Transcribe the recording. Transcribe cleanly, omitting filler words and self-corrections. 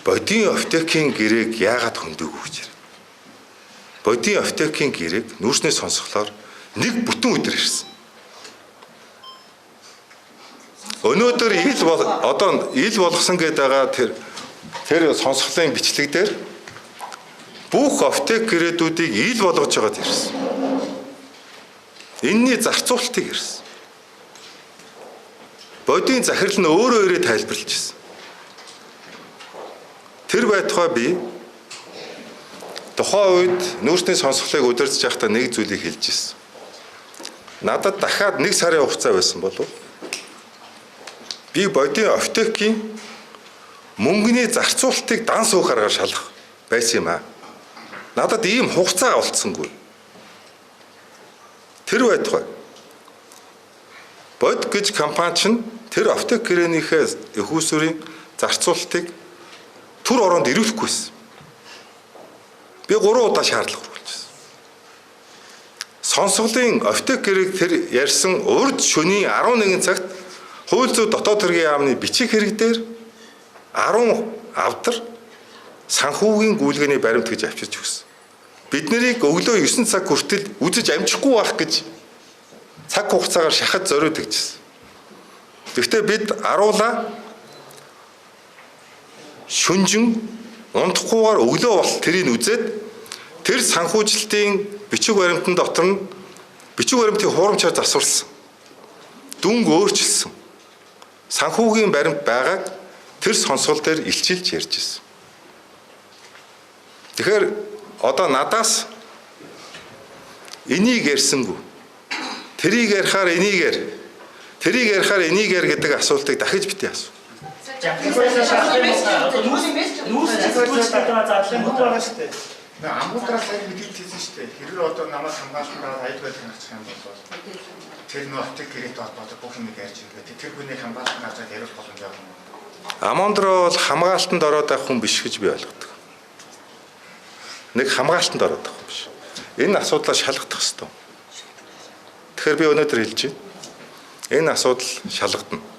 бодийн аптекийн гэрээг яагаад хөндөөгүй гэж байна. Бодийн аптекийн гэрээг нүүрсний сонсголоор нэг бүтэн өдөр ирсэн. Өнөөдөр ил болгосон гэдэг байгаа тэр сонсголын бичлэг дээр бүх аптек гэрээдүүдийг ил болгож байгаад ирсэн. Энэний зарцуулалтыг ирсэн. Бодийн захирал нь өөрөө тайлбарлаж ирсэн. Тэр байтугай би тухайн үед нүүрсний сонсголыг удирдах байхдаа нэг зүйлийг хэлж ирсэн. Надад дахиад 1 сарын хугацаа байсан болов би бодийн аптекийн мөнгөний зарцуулалтыг дан суухаараа шалгах байсан юм аа. Надад ийм хугацаа олцсонгүй. Тэр байтугай бод гэж компани чинь тэр аптек гэрээнийхээ их усүрийн зарцуулалтыг түр оронд ирүүлэхгүйсэн. Би 3 удаа шаардлага хүргэжсэн. Сонсголын аптек гэрээг тэр ярьсан урд шөнийн 11 цагт хууль зүйн дотоод хэргийн яамны бичих хэрэг дээр 10 авдар санхүүгийн гүйлгээний баримт гэж авчирч өгсөн. Бид нарыг өглөө 9 цаг хүртэл үзэж амжихгүй байх гэж цаг хугацаагаар шахаж зориуд гэжсэн. Гэхдээ бид аруулаа шүнжин унтахгүйгээр өглөө бол тэрийг үзээд тэр санхүүжилтийн бичиг баримтан дотор нь бичиг баримтын хуурамчаар засварласан. Дүнг өөрчилсөн. Санхүүгийн баримт байгааг тэр сонсгол дээр илчилж ярьж ирсэн. Тэгэхээр одоо надаас энийг ярьсангүй. Тэрийг ярихаар энийгээр, тэрийг ярихаар энийгээр гэдэг асуултыг дахиж битгий асуу. Амгуудраас сайн мэдээлэл хийсэн шүү дээ. Хэрвээ одоо намайг хамгаалалтаар айлгал хангах юм бол тэр нөтөг гэрээт холбоотой бүх юм ярьж байгаа. Тэр хүний хамгаалалт гаргаж яриулах боломж байгаа юм. Амондроо бол хамгаалтанд ороод байх хүн биш гэж би ойлгодог. Нэг хамгаалтанд ороод байх хүн биш. Энэ асуудлаа шалгах хэрэгтэй. Тэгэхээр би өнөөдөр хэлж байна. Энэ асуудал шалгадана.